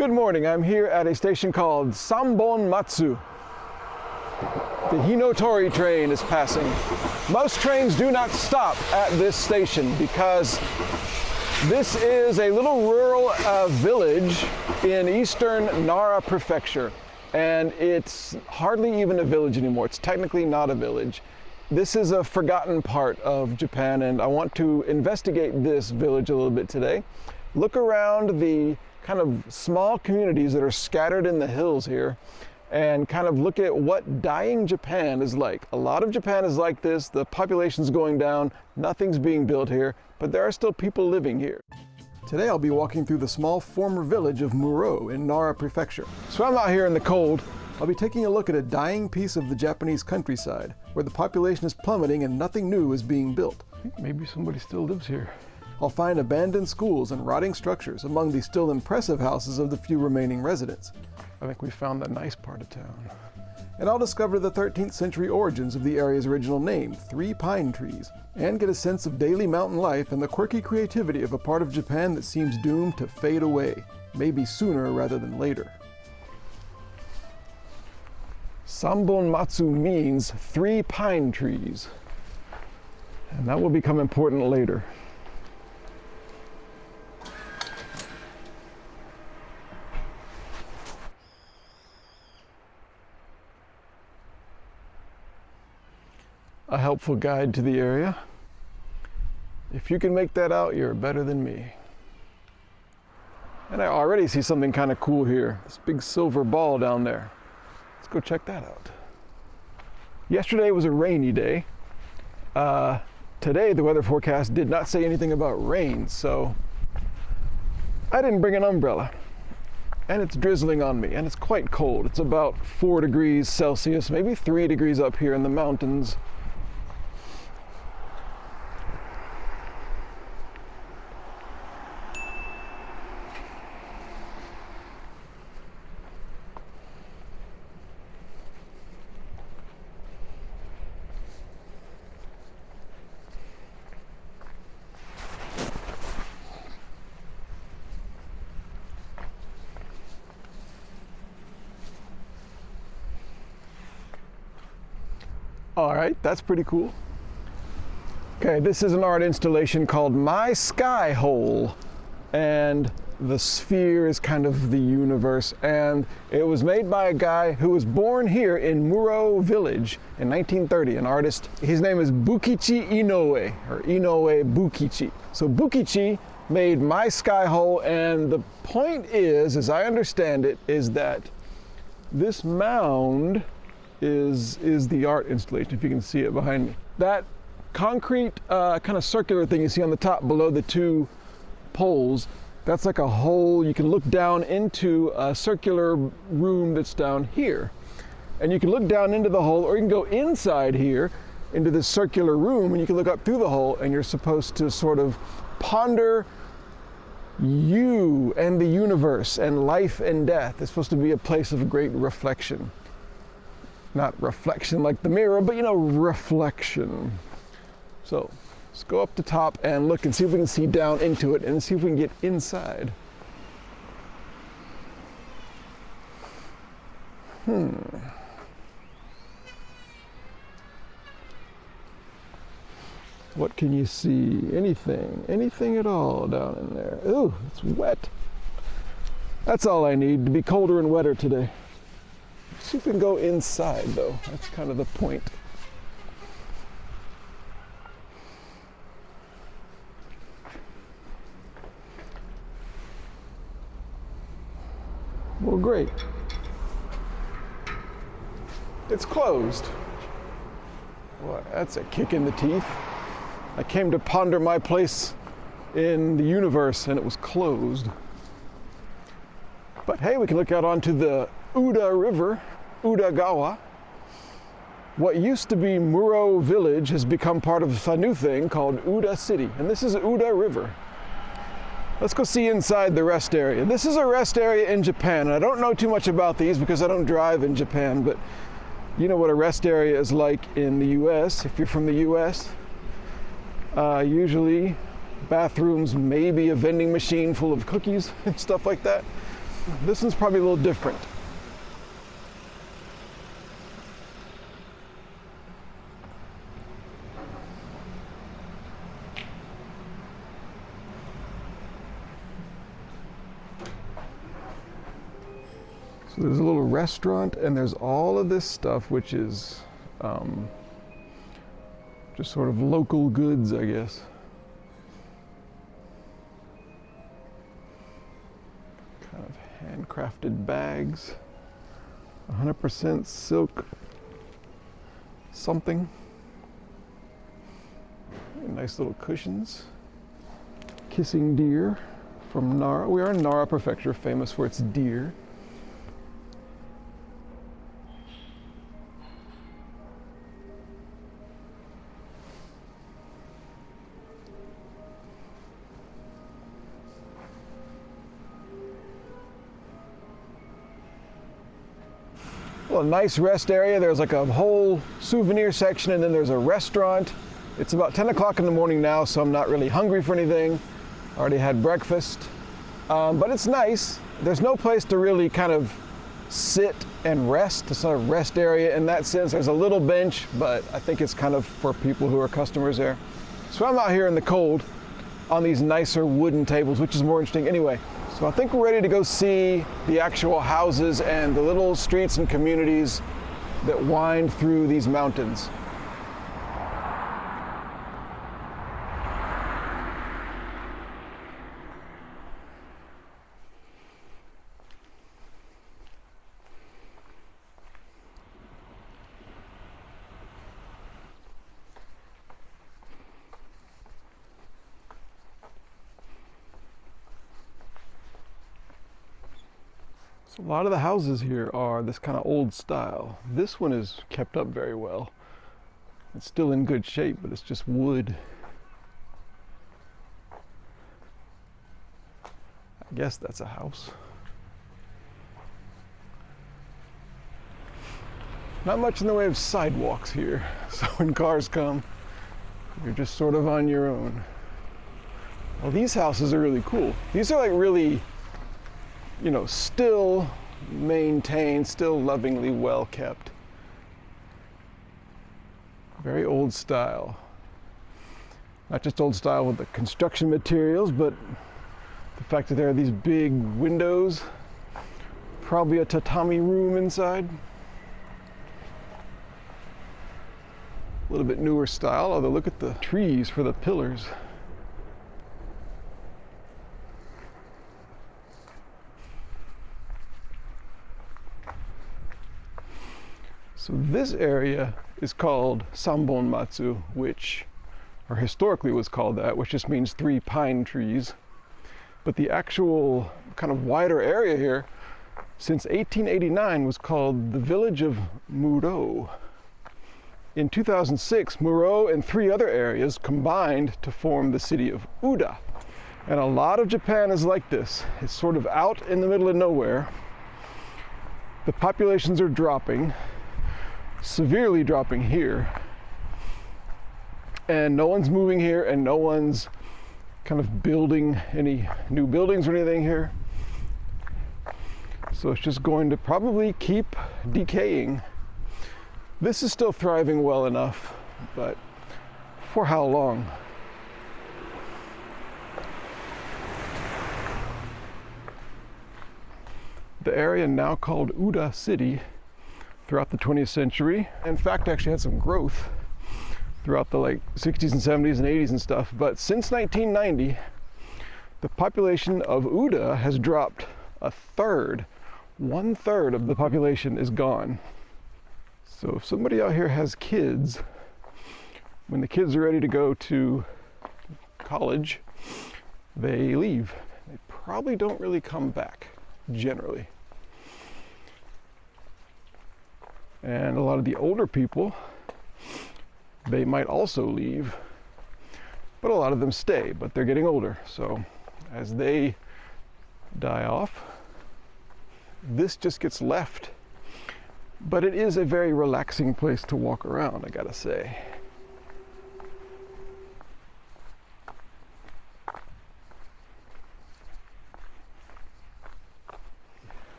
Good morning, I'm here at a station called Sambommatsu. The Hinotori train is passing. Most trains do not stop at this station because this is a little rural village in eastern Nara Prefecture. And it's hardly even a village anymore. It's technically not a village. This is a forgotten part of Japan, and I want to investigate this village a little bit today. Look around the kind of small communities that are scattered in the hills here and kind of look at what dying Japan is like. A lot of Japan is like this. The population's going down, nothing's being built here, but there are still people living here. Today I'll be walking through the small former village of Murō in Nara Prefecture. So I'm out here in the cold. I'll be taking a look at a dying piece of the Japanese countryside where the population is plummeting and nothing new is being built. Maybe somebody still lives here. I'll find abandoned schools and rotting structures among the still impressive houses of the few remaining residents. I think we found the nice part of town. And I'll discover the 13th century origins of the area's original name, 3 pine trees, and get a sense of daily mountain life and the quirky creativity of a part of Japan that seems doomed to fade away, maybe sooner rather than later. Sambommatsu means 3 pine trees, and that will become important later. A helpful guide to the area. If you can make that out, you're better than me. And I already see something kind of cool here. This big silver ball down there. Let's go check that out. Yesterday was a rainy day. Today the weather forecast did not say anything about rain, so I didn't bring an umbrella. And it's drizzling on me, and it's quite cold. It's about 4 degrees Celsius, maybe 3 degrees up here in the mountains. All right, that's pretty cool. Okay, this is an art installation called My Sky Hole, and the sphere is kind of the universe, and it was made by a guy who was born here in Murō village in 1930, an artist. His name is Bukichi Inoue, or Inoue Bukichi. So Bukichi made My Sky Hole, and the point is, as I understand it, is that this mound is the art installation, if you can see it behind me. That concrete kind of circular thing you see on the top below the 2 poles, that's like a hole. You can look down into a circular room that's down here. And you can look down into the hole, or you can go inside here into this circular room, and you can look up through the hole, and you're supposed to sort of ponder you and the universe and life and death. It's supposed to be a place of great reflection. Not reflection like the mirror, but you know, reflection. So let's go up the top and look and see if we can see down into it and see if we can get inside. What can you see? Anything at all down in there? Ooh, it's wet. That's all I need, to be colder and wetter today. See if we can go inside, though. That's kind of the point. Well, great. It's closed. Well, that's a kick in the teeth. I came to ponder my place in the universe, and it was closed. But hey, we can look out onto the Uda River, Uda. What used to be Murō village has become part of a new thing called Uda City, and this is Uda River. Let's go see inside the rest area. This is a rest area in Japan, and I don't know too much about these because I don't drive in Japan, but you know what a rest area is like in the US. If you're from the US, usually bathrooms, maybe a vending machine full of cookies and stuff like that. This one's probably a little different. So there's a little restaurant, and there's all of this stuff, which is just sort of local goods, I guess. Kind of handcrafted bags, 100% silk something. Nice little cushions. Kissing deer from Nara. We are in Nara Prefecture, famous for its deer. Well, a nice rest area. There's like a whole souvenir section, and then there's a restaurant. It's about 10 o'clock in the morning now, so I'm not really hungry for anything. Already had breakfast, but it's nice. There's no place to really kind of sit and rest. It's not a rest area in that sense. There's a little bench, but I think it's kind of for people who are customers there. So I'm out here in the cold on these nicer wooden tables, which is more interesting anyway. So I think we're ready to go see the actual houses and the little streets and communities that wind through these mountains. So a lot of the houses here are this kind of old style. This one is kept up very well. It's still in good shape, but it's just wood. I guess that's a house. Not much in the way of sidewalks here, so when cars come, you're just sort of on your own. Well, these houses are really cool. These are like really, you know, still maintained, still lovingly well kept. Very old style. Not just old style with the construction materials, but the fact that there are these big windows, probably a tatami room inside. A little bit newer style, although look at the trees for the pillars. So this area is called Sambommatsu, or historically was called that, which just means 3 pine trees. But the actual kind of wider area here, since 1889, was called the village of Murō. In 2006, Murō and 3 other areas combined to form the city of Uda. And a lot of Japan is like this. It's sort of out in the middle of nowhere. The populations are dropping, severely dropping here. And no one's moving here, and no one's kind of building any new buildings or anything here. So it's just going to probably keep decaying. This is still thriving well enough, but for how long? The area now called Uda City throughout the 20th century, in fact, actually had some growth throughout the 60s and 70s and 80s and stuff, but since 1990, the population of Uda has dropped a third. 1/3 of the population is gone. So if somebody out here has kids, when the kids are ready to go to college, they leave. They probably don't really come back, generally. And a lot of the older people, they might also leave, but a lot of them stay, but they're getting older. So as they die off, this just gets left. But it is a very relaxing place to walk around, I gotta say.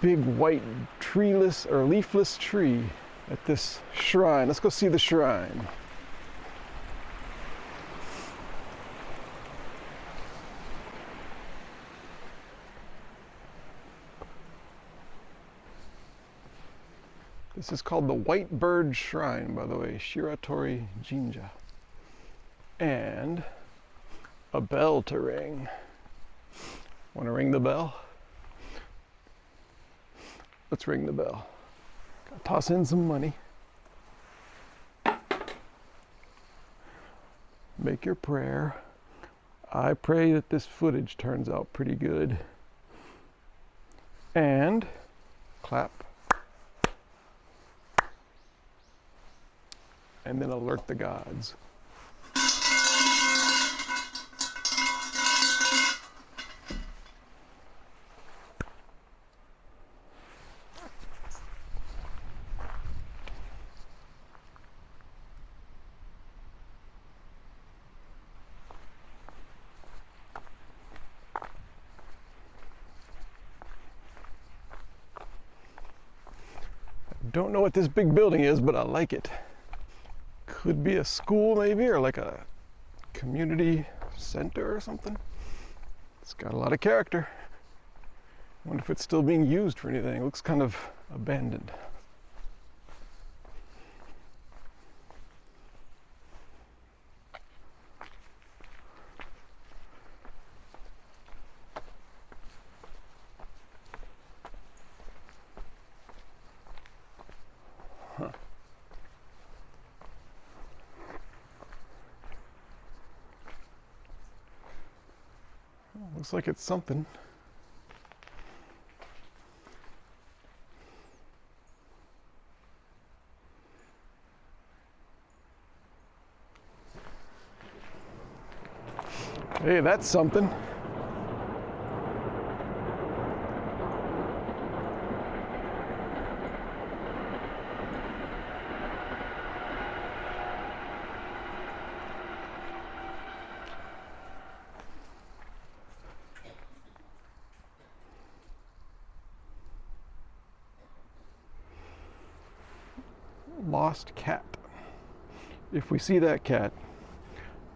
big white treeless or leafless tree at this shrine. Let's go see the shrine. This is called the White Bird Shrine, by the way, Shiratori Jinja. And a bell to ring. Want to ring the bell? Let's ring the bell. Gotta toss in some money. Make your prayer. I pray that this footage turns out pretty good. And clap. And then alert the gods. Don't know what this big building is, but I like it. Could be a school maybe, or like a community center or something. It's got a lot of character. I wonder if it's still being used for anything. It looks kind of abandoned. Huh. Looks like it's something. Hey, that's something. Lost cat. If we see that cat,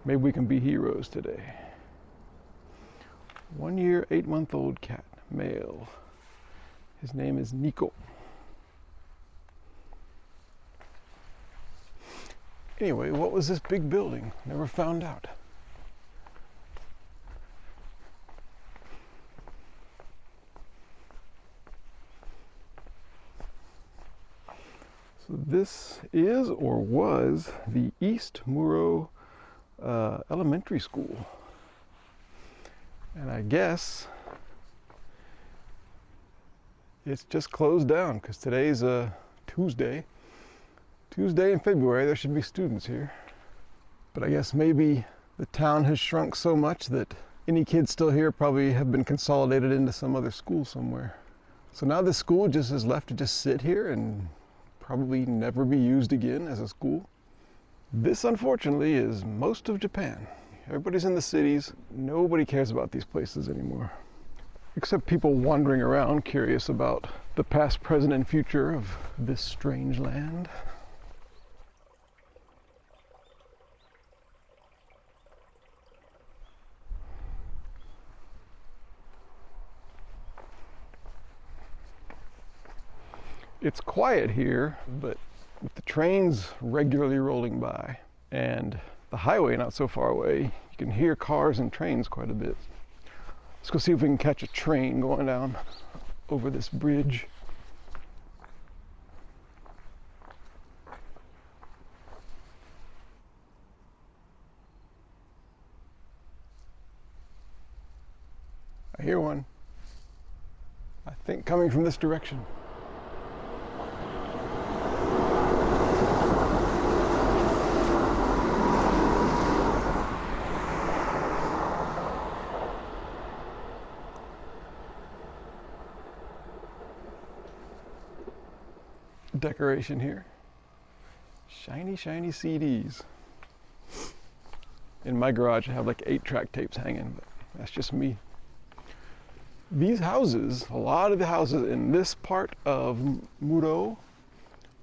maybe we can be heroes today. 1 year, 8-month-old cat, male. His name is Nico. Anyway, what was this big building? Never found out. So this is or was the East Murō Elementary School. And I guess it's just closed down because today's a Tuesday. Tuesday in February, there should be students here. But I guess maybe the town has shrunk so much that any kids still here probably have been consolidated into some other school somewhere. So now this school just is left to just sit here and probably never be used again as a school. This, unfortunately, is most of Japan. Everybody's in the cities. Nobody cares about these places anymore. Except people wandering around curious about the past, present, and future of this strange land. It's quiet here, but with the trains regularly rolling by and the highway not so far away, you can hear cars and trains quite a bit. Let's go see if we can catch a train going down over this bridge. I hear one. I think coming from this direction. Decoration here. Shiny, shiny CDs. In my garage I have like 8-track tapes hanging, but that's just me. These houses, a lot of the houses in this part of Murō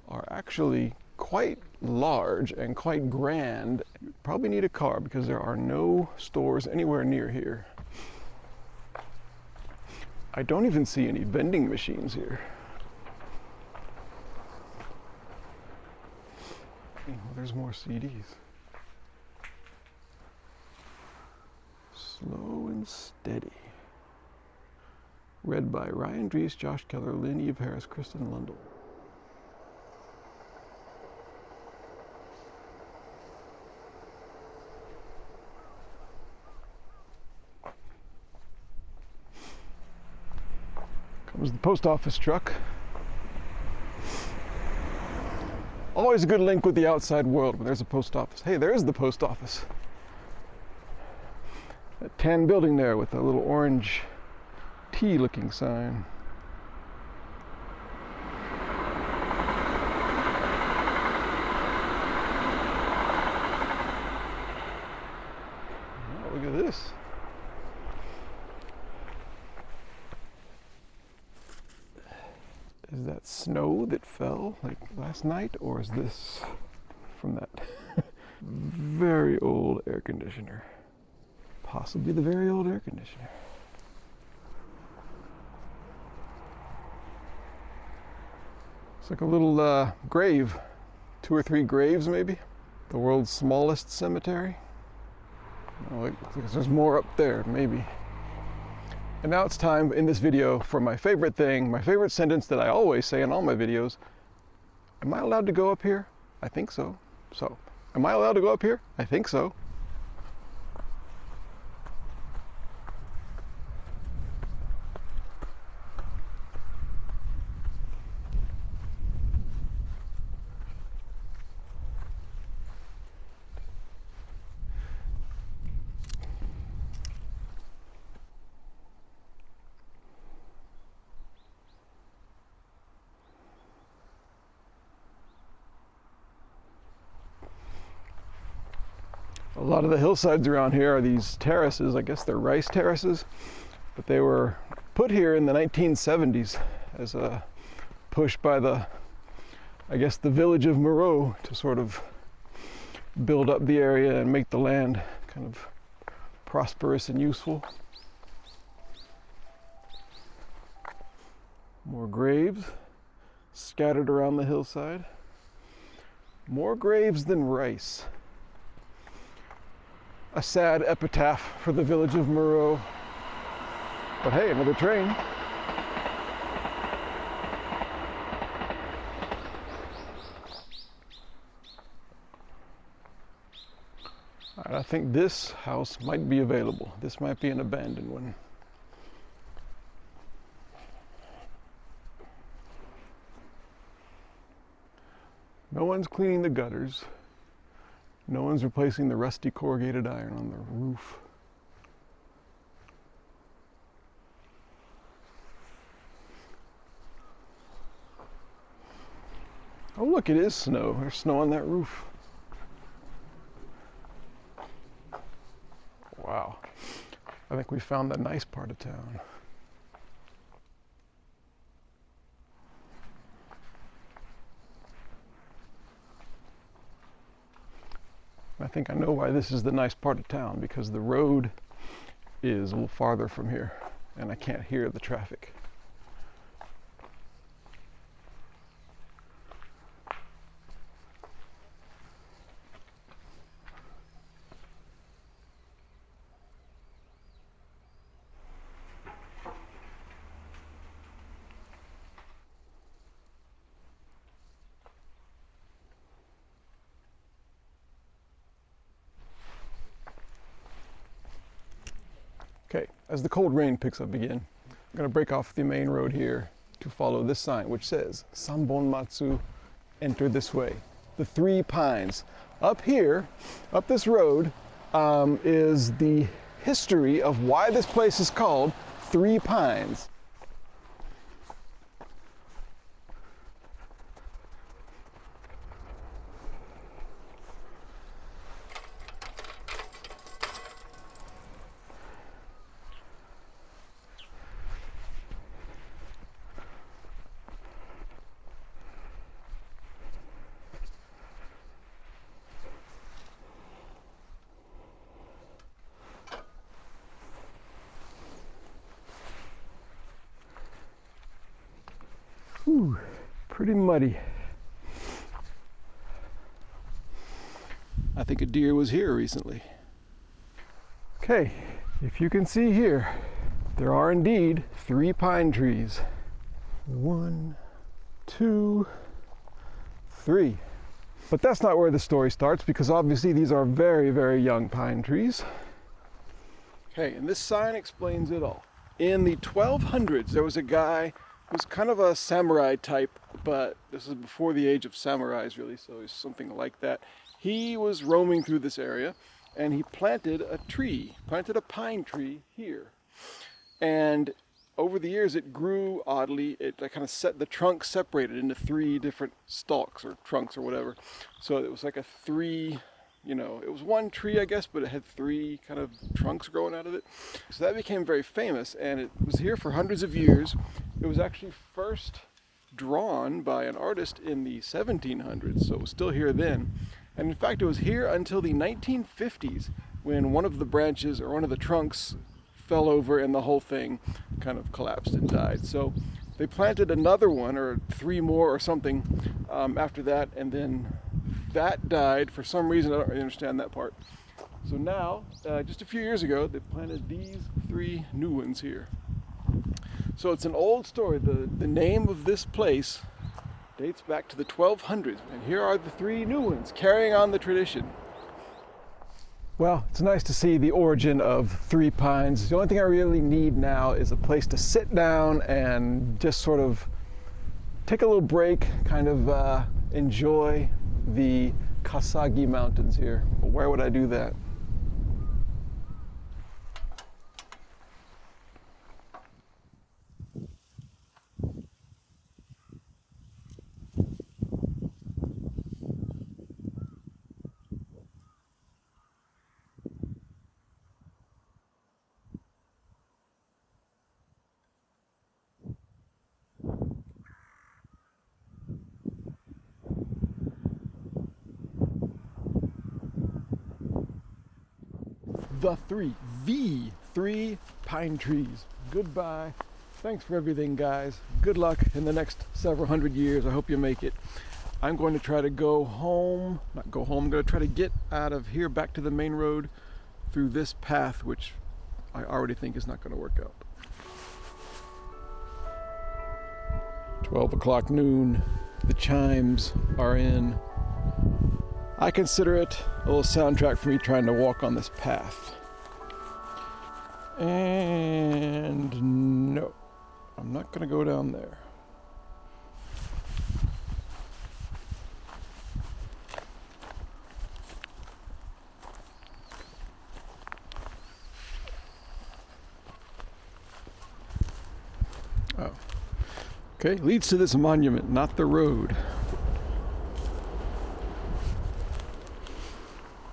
are actually quite large and quite grand. You probably need a car because there are no stores anywhere near here. I don't even see any vending machines here. Oh, there's more CDs. Slow and Steady. Read by Ryan Dries, Josh Keller, Lynn Eve Harris, Kristen Lundell. Comes the post office truck. Always a good link with the outside world when there's a post office. Hey, there's the post office. That tan building there with a little orange T-looking sign. Oh, look at this. Is that snow that fell like last night, or is this from that very old air conditioner? Possibly the very old air conditioner. It's like a little grave, 2 or 3 graves maybe. The world's smallest cemetery. Oh, there's more up there, maybe. And now it's time in this video for my favorite thing, my favorite sentence that I always say in all my videos. Am I allowed to go up here? I think so. So, am I allowed to go up here? I think so. A lot of the hillsides around here are these terraces. I guess they're rice terraces, but they were put here in the 1970s as a push by the village of Murō to sort of build up the area and make the land kind of prosperous and useful. More graves scattered around the hillside. More graves than rice. A sad epitaph for the village of Murō. But hey, another train. All right, I think this house might be available. This might be an abandoned one. No one's cleaning the gutters. No one's replacing the rusty corrugated iron on the roof. Oh look, it is snow. There's snow on that roof. Wow. I think we found the nice part of town. I think I know why this is the nice part of town, because the road is a little farther from here and I can't hear the traffic. Okay, as the cold rain picks up again, I'm going to break off the main road here to follow this sign which says Sambommatsu, enter this way. The 3 pines. Up here, up this road, is the history of why this place is called 3 Pines. Whew, pretty muddy. I think a deer was here recently. Okay, if you can see here, there are indeed 3 pine trees. 1, 2, 3. But that's not where the story starts, because obviously these are very, very young pine trees. Okay, and this sign explains it all. In the 1200s, there was a guy who was kind of a samurai type, but this is before the age of samurais really, so he's something like that. He was roaming through this area and he planted a tree, planted a pine tree here. And over the years it grew oddly. It kind of the trunk separated into 3 different stalks or trunks or whatever. So it was like a 3, it was 1 tree, I guess, but it had 3 kind of trunks growing out of it. So that became very famous, and it was here for hundreds of years. It was actually first drawn by an artist in the 1700s, so it was still here then. And in fact, it was here until the 1950s, when one of the branches or one of the trunks fell over and the whole thing kind of collapsed and died. So they planted another one or 3 more or something after that, and then that died for some reason. I don't really understand that part. So now, just a few years ago, they planted these 3 new ones here. So it's an old story. The name of this place dates back to the 1200s, and here are the 3 new ones carrying on the tradition. Well, it's nice to see the origin of 3 pines. The only thing I really need now is a place to sit down and just sort of take a little break, kind of enjoy the Kasagi Mountains here. But where would I do that? The 3 pine trees. Goodbye. Thanks for everything, guys. Good luck in the next several hundred years. I hope you make it. I'm going to try to go home, not go home, I'm going to try to get out of here back to the main road through this path, which I already think is not going to work out. 12 o'clock noon. The chimes are in. I consider it a little soundtrack for me trying to walk on this path. And no, I'm not going to go down there. Oh, okay, leads to this monument, not the road.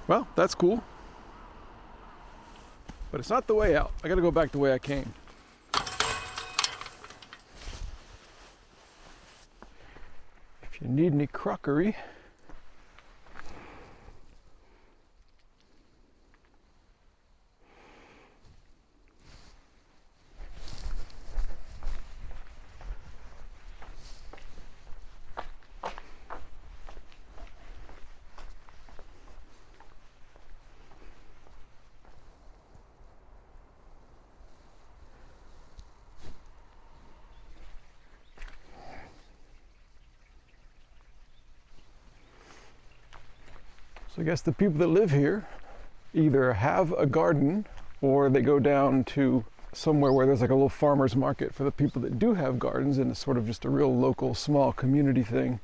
Well, that's cool. But it's not the way out. I gotta go back the way I came. If you need any crockery, so I guess the people that live here either have a garden or they go down to somewhere where there's like a little farmer's market for the people that do have gardens, and it's sort of just a real local small community thing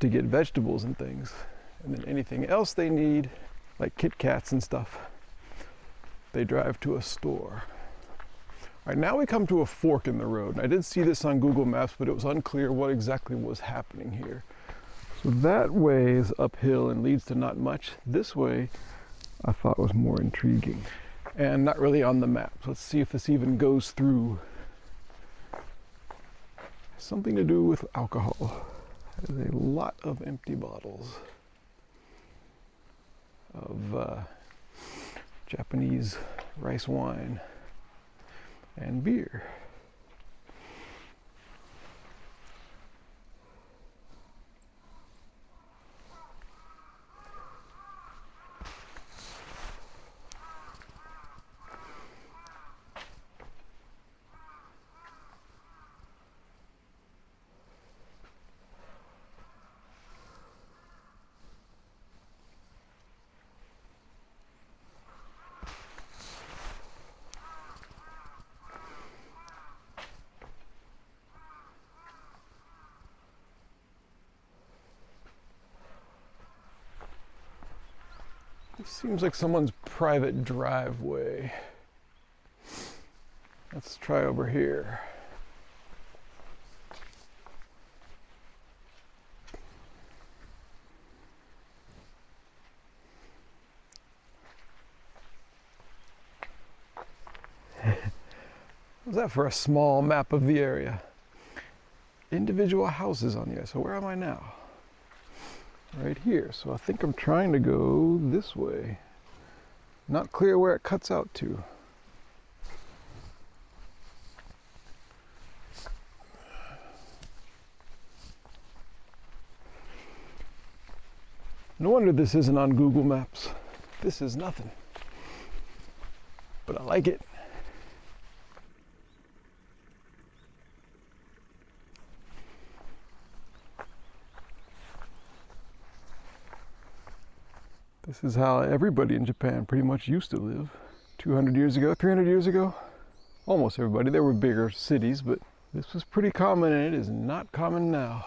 to get vegetables and things. And then anything else they need, like Kit Kats and stuff, they drive to a store. All right, now we come to a fork in the road. And I did see this on Google Maps, but it was unclear what exactly was happening here. So that way is uphill and leads to not much. This way I thought was more intriguing and not really on the map. So let's see if this even goes through. Something to do with alcohol. There's a lot of empty bottles of Japanese rice wine and beer. Seems like someone's private driveway. Let's try over here. How's that for a small map of the area? Individual houses on the area. So where am I now? Right here. So I think I'm trying to go this way. Not clear where it cuts out to. No wonder this isn't on Google Maps. This is nothing. But I like it. This is how everybody in Japan pretty much used to live. 200 years ago, 300 years ago. Almost everybody. There were bigger cities, but this was pretty common, and it is not common now.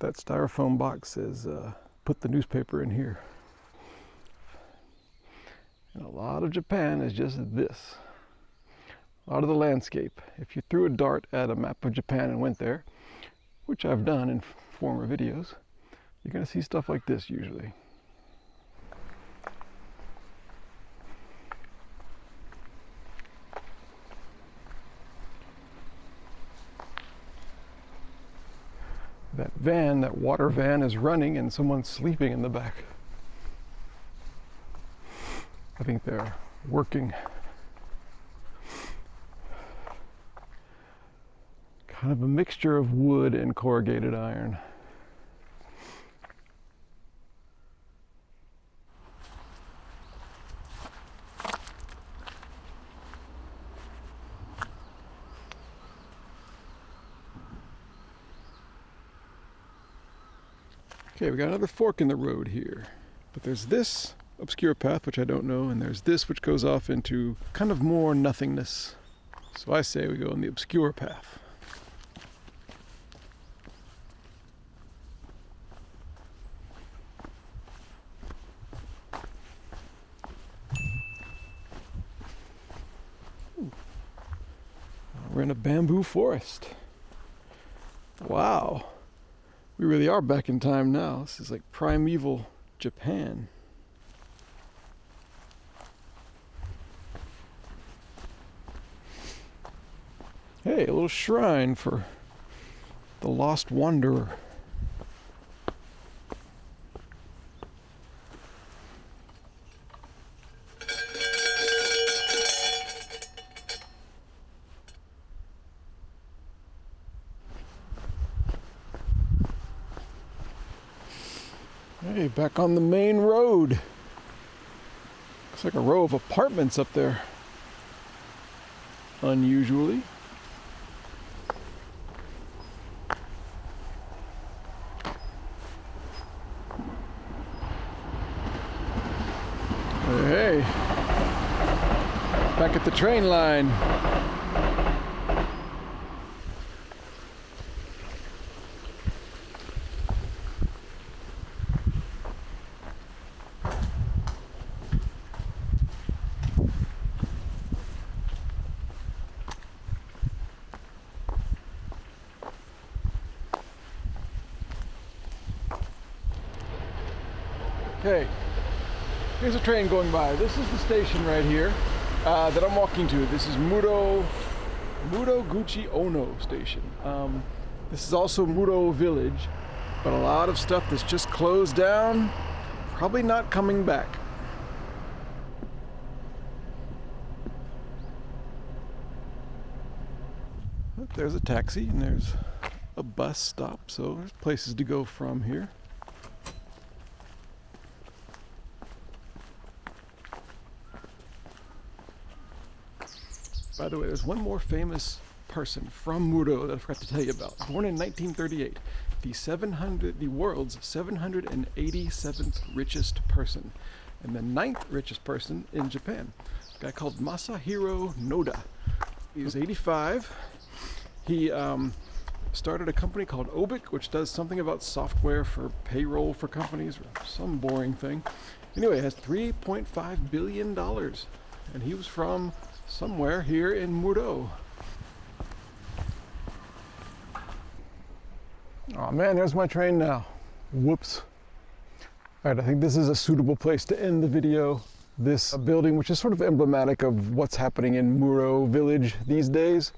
That styrofoam box says, put the newspaper in here. And a lot of Japan is just this. A lot of the landscape. If you threw a dart at a map of Japan and went there, which I've done in former videos, you're going to see stuff like this usually. That van, that water van is running and someone's sleeping in the back. I think they're working. Kind of a mixture of wood and corrugated iron. Okay, we got another fork in the road here. But there's this obscure path, which I don't know, and there's this which goes off into kind of more nothingness. So I say we go on the obscure path. Ooh. We're in a bamboo forest. Wow. We really are back in time now. This is like primeval Japan. Hey, a little shrine for the lost wanderer. Hey, back on the main road. Looks like a row of apartments up there. Unusually. Hey, back at the train line. Okay, here's a train going by. This is the station right here that I'm walking to. This is Murō Guchi Ono station. This is also Murō village, but a lot of stuff that's just closed down, probably not coming back. But there's a taxi and there's a bus stop, so there's places to go from here. By By the way, there's one more famous person from Murō that I forgot to tell you about. Born in 1938, the world's 787th richest person, and the 9th richest person in Japan. A guy called Masahiro Noda. He's 85. He started a company called Obic, which does something about software for payroll for companies, or some boring thing. Anyway, it has $3.5 billion, and he was from somewhere here in Murō. Oh man, there's my train now. Whoops. All right, I think this is a suitable place to end the video. This building, which is sort of emblematic of what's happening in Murō village these days.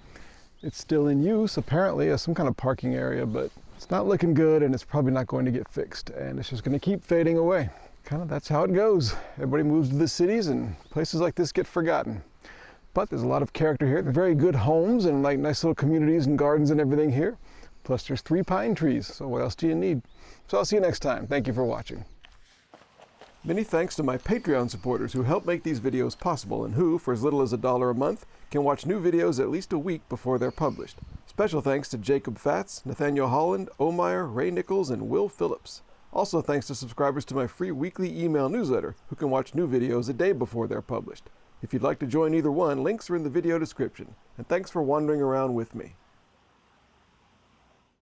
It's still in use, apparently, as some kind of parking area, but it's not looking good, and it's probably not going to get fixed, and it's just going to keep fading away. Kind of, that's how it goes. Everybody moves to the cities, and places like this get forgotten. But there's a lot of character here. They're very good homes, and like nice little communities and gardens and everything here. Plus there's 3 pine trees, so what else do you need? So I'll see you next time. Thank you for watching. Many thanks to my Patreon supporters who help make these videos possible and who, for as little as $1 a month, can watch new videos at least a week before they're published. Special thanks to Jacob Fatz, Nathaniel Holland, Omeyer, Ray Nichols, and Will Phillips. Also thanks to subscribers to my free weekly email newsletter who can watch new videos a day before they're published. If you'd like to join either one, links are in the video description. And thanks for wandering around with me.